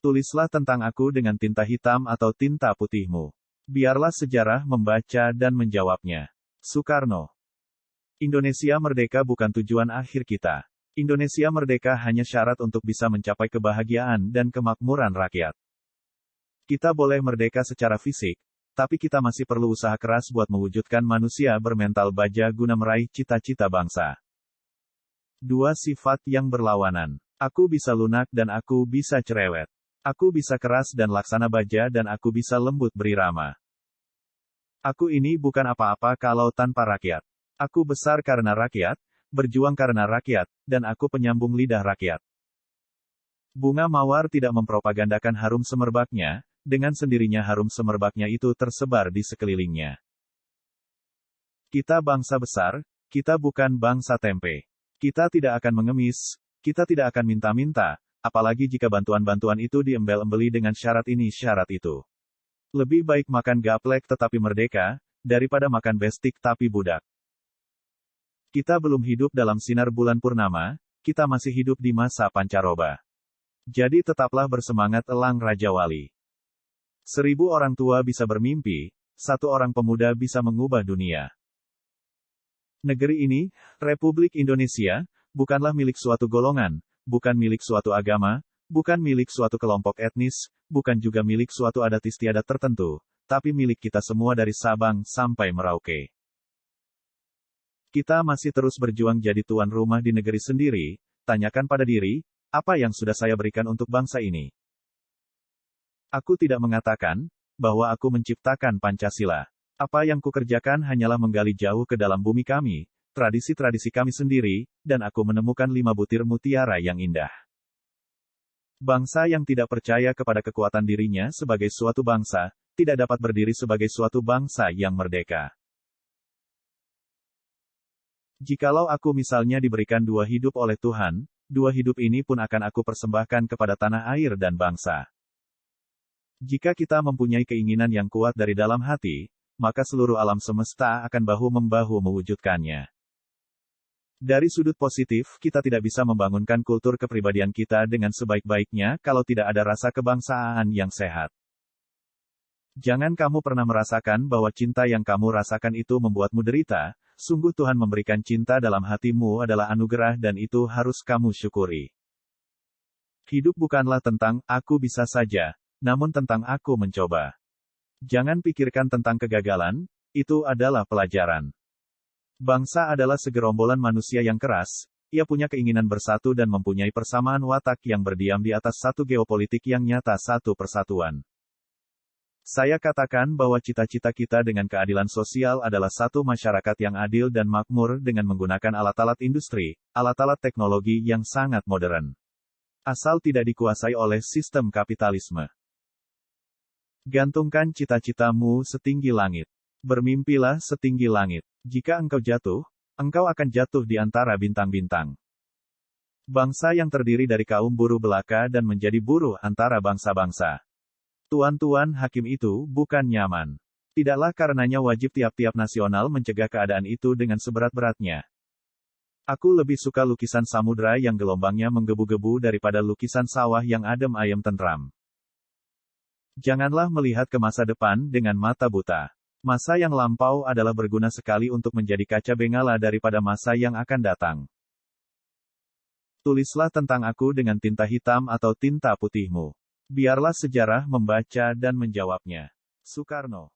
Tulislah tentang aku dengan tinta hitam atau tinta putihmu. Biarlah sejarah membaca dan menjawabnya. Soekarno. Indonesia merdeka bukan tujuan akhir kita. Indonesia merdeka hanya syarat untuk bisa mencapai kebahagiaan dan kemakmuran rakyat. Kita boleh merdeka secara fisik, tapi kita masih perlu usaha keras buat mewujudkan manusia bermental baja guna meraih cita-cita bangsa. Dua sifat yang berlawanan. Aku bisa lunak dan aku bisa cerewet. Aku bisa keras dan laksana baja dan aku bisa lembut berirama. Aku ini bukan apa-apa kalau tanpa rakyat. Aku besar karena rakyat, berjuang karena rakyat, dan aku penyambung lidah rakyat. Bunga mawar tidak mempropagandakan harum semerbaknya, dengan sendirinya harum semerbaknya itu tersebar di sekelilingnya. Kita bangsa besar, kita bukan bangsa tempe. Kita tidak akan mengemis, kita tidak akan minta-minta, apalagi jika bantuan-bantuan itu diembel-embeli dengan syarat ini syarat itu. Lebih baik makan gaplek tetapi merdeka, daripada makan bestik tapi budak. Kita belum hidup dalam sinar bulan purnama, kita masih hidup di masa pancaroba. Jadi tetaplah bersemangat elang Raja Wali. 1000 orang tua bisa bermimpi, 1 orang pemuda bisa mengubah dunia. Negeri ini, Republik Indonesia, bukanlah milik suatu golongan, bukan milik suatu agama, bukan milik suatu kelompok etnis, bukan juga milik suatu adat istiadat tertentu, tapi milik kita semua dari Sabang sampai Merauke. Kita masih terus berjuang jadi tuan rumah di negeri sendiri, tanyakan pada diri, apa yang sudah saya berikan untuk bangsa ini? Aku tidak mengatakan, bahwa aku menciptakan Pancasila. Apa yang kukerjakan hanyalah menggali jauh ke dalam bumi kami, tradisi-tradisi kami sendiri, dan aku menemukan 5 butir mutiara yang indah. Bangsa yang tidak percaya kepada kekuatan dirinya sebagai suatu bangsa, tidak dapat berdiri sebagai suatu bangsa yang merdeka. Jikalau aku misalnya diberikan 2 hidup oleh Tuhan, 2 hidup ini pun akan aku persembahkan kepada tanah air dan bangsa. Jika kita mempunyai keinginan yang kuat dari dalam hati, maka seluruh alam semesta akan bahu-membahu mewujudkannya. Dari sudut positif, kita tidak bisa membangunkan kultur kepribadian kita dengan sebaik-baiknya kalau tidak ada rasa kebangsaan yang sehat. Jangan kamu pernah merasakan bahwa cinta yang kamu rasakan itu membuatmu derita, sungguh Tuhan memberikan cinta dalam hatimu adalah anugerah dan itu harus kamu syukuri. Hidup bukanlah tentang, aku bisa saja, namun tentang aku mencoba. Jangan pikirkan tentang kegagalan, itu adalah pelajaran. Bangsa adalah segerombolan manusia yang keras, ia punya keinginan bersatu dan mempunyai persamaan watak yang berdiam di atas satu geopolitik yang nyata satu persatuan. Saya katakan bahwa cita-cita kita dengan keadilan sosial adalah satu masyarakat yang adil dan makmur dengan menggunakan alat-alat industri, alat-alat teknologi yang sangat modern. Asal tidak dikuasai oleh sistem kapitalisme. Gantungkan cita-citamu setinggi langit. Bermimpilah setinggi langit. Jika engkau jatuh, engkau akan jatuh di antara bintang-bintang. Bangsa yang terdiri dari kaum buruh belaka dan menjadi buruh antara bangsa-bangsa. Tuan-tuan hakim itu bukan nyaman. Tidaklah karenanya wajib tiap-tiap nasional mencegah keadaan itu dengan seberat-beratnya. Aku lebih suka lukisan samudra yang gelombangnya menggebu-gebu daripada lukisan sawah yang adem ayem tentram. Janganlah melihat ke masa depan dengan mata buta. Masa yang lampau adalah berguna sekali untuk menjadi kaca bengala daripada masa yang akan datang. Tulislah tentang aku dengan tinta hitam atau tinta putihmu. Biarlah sejarah membaca dan menjawabnya. Soekarno.